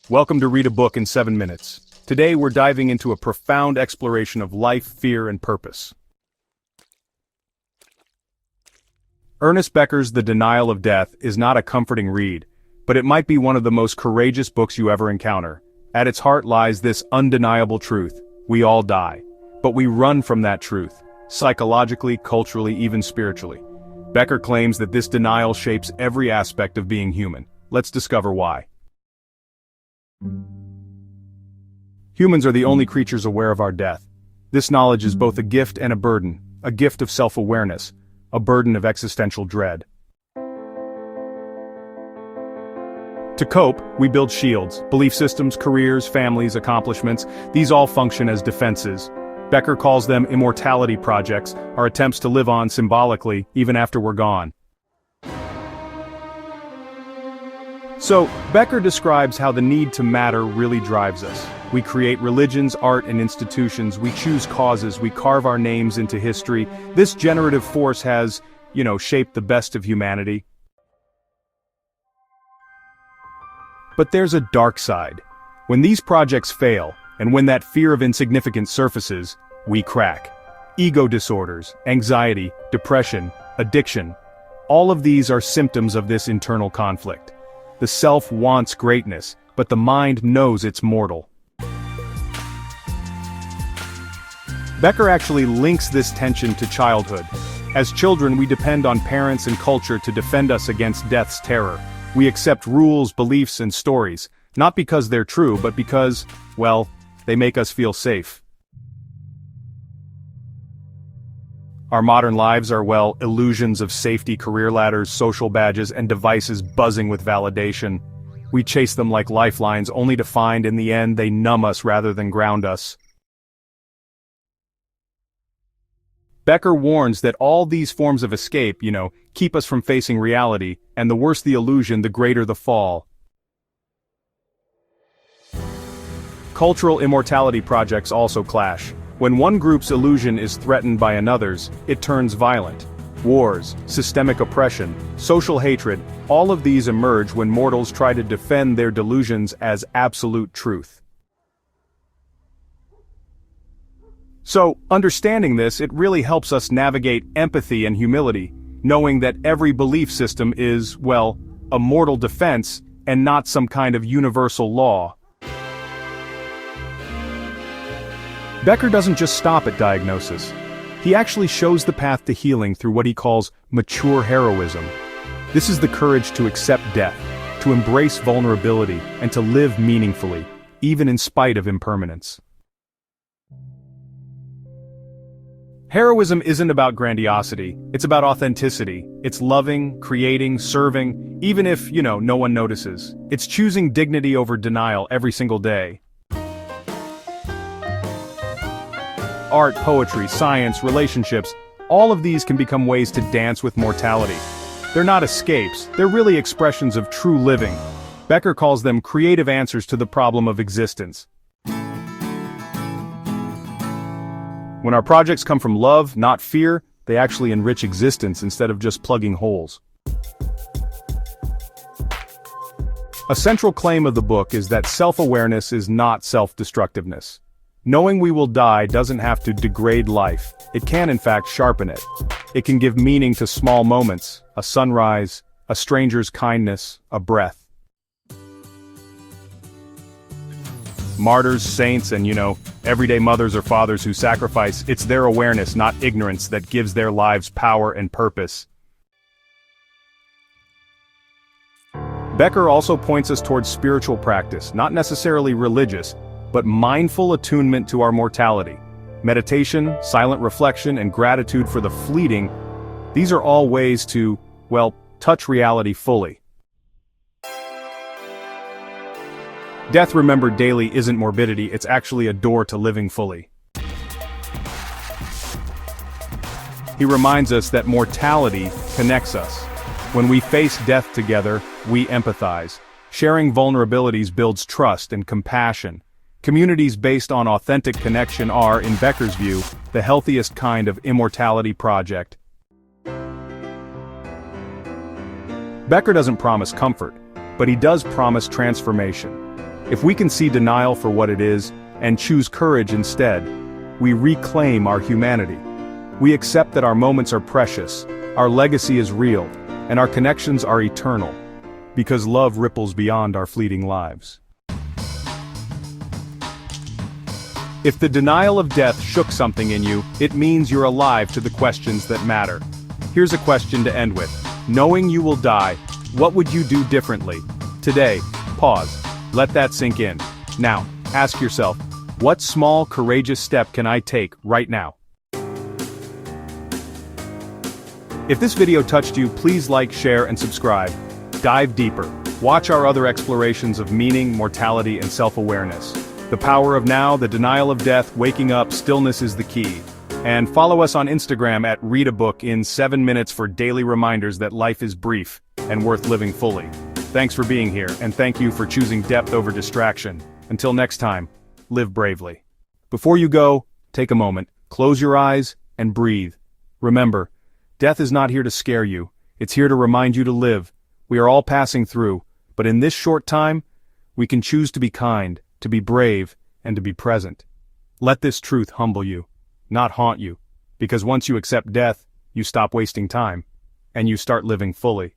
Welcome to Read a Book in 7 Minutes. Today we're diving into a profound exploration of life, fear, and purpose. Ernest Becker's The Denial of Death is not a comforting read, but it might be one of the most courageous books you ever encounter. At its heart lies this undeniable truth: we all die. But we run from that truth, psychologically, culturally, even spiritually. Becker claims that this denial shapes every aspect of being human. Let's discover why. Humans are the only creatures aware of our death. This knowledge is both a gift and a gift of self-awareness, a burden of existential dread. To cope, we build shields, belief systems, careers, families, accomplishments. These all function as defenses. Becker calls them immortality projects, our attempts to live on symbolically, even after we're gone. So, Becker describes how the need to matter really drives us. We create religions, art, and institutions, we choose causes, we carve our names into history. This generative force has, shaped the best of humanity. But there's a dark side. When these projects fail, and when that fear of insignificance surfaces, we crack. Ego disorders, anxiety, depression, addiction. All of these are symptoms of this internal conflict. The self wants greatness, but the mind knows it's mortal. Becker actually links this tension to childhood. As children, we depend on parents and culture to defend us against death's terror. We accept rules, beliefs, and stories, not because they're true, but because, they make us feel safe. Our modern lives are, illusions of safety, career ladders, social badges, and devices buzzing with validation. We chase them like lifelines, only to find, in the end, they numb us rather than ground us. Becker warns that all these forms of escape, keep us from facing reality, and the worse the illusion, the greater the fall. Cultural immortality projects also clash. When one group's illusion is threatened by another's, it turns violent. Wars, systemic oppression, social hatred, all of these emerge when mortals try to defend their delusions as absolute truth. So, understanding this, it really helps us navigate empathy and humility, knowing that every belief system is, a mortal defense, and not some kind of universal law. Becker doesn't just stop at diagnosis. He actually shows the path to healing through what he calls mature heroism. This is the courage to accept death, to embrace vulnerability, and to live meaningfully, even in spite of impermanence. Heroism isn't about grandiosity, it's about authenticity. It's loving, creating, serving, even if, no one notices. It's choosing dignity over denial every single day. Art, poetry, science, relationships, all of these can become ways to dance with mortality. They're not escapes, they're really expressions of true living. Becker calls them creative answers to the problem of existence. When our projects come from love, not fear, they actually enrich existence instead of just plugging holes. A central claim of the book is that self-awareness is not self-destructiveness. Knowing we will die doesn't have to degrade life. It can, in fact, sharpen it. It can give meaning to small moments, a sunrise, a stranger's kindness, a breath. Martyrs, saints, and, everyday mothers or fathers who sacrifice, it's their awareness, not ignorance, that gives their lives power and purpose. Becker also points us towards spiritual practice, not necessarily religious, but mindful attunement to our mortality. Meditation, silent reflection, and gratitude for the fleeting, these are all ways to, touch reality fully. Death remembered daily isn't morbidity, it's actually a door to living fully. He reminds us that mortality connects us. When we face death together, we empathize. Sharing vulnerabilities builds trust and compassion. Communities based on authentic connection are, in Becker's view, the healthiest kind of immortality project. Becker doesn't promise comfort, but he does promise transformation. If we can see denial for what it is, and choose courage instead, we reclaim our humanity. We accept that our moments are precious, our legacy is real, and our connections are eternal, because love ripples beyond our fleeting lives. If the denial of death shook something in you, it means you're alive to the questions that matter. Here's a question to end with. Knowing you will die, what would you do differently? Today, pause. Let that sink in. Now, ask yourself, what small, courageous step can I take right now? If this video touched you, please like, share, and subscribe. Dive deeper. Watch our other explorations of meaning, mortality, and self-awareness. The power of now, the denial of death, waking up, stillness is the key. And follow us on Instagram at Read a Book in 7 minutes for daily reminders that life is brief and worth living fully. Thanks for being here, and thank you for choosing depth over distraction. Until next time, live bravely. Before you go, take a moment, close your eyes, and breathe. Remember, death is not here to scare you, it's here to remind you to live. We are all passing through, but in this short time, we can choose to be kind, to be brave, and to be present. Let this truth humble you, not haunt you, because once you accept death, you stop wasting time, and you start living fully.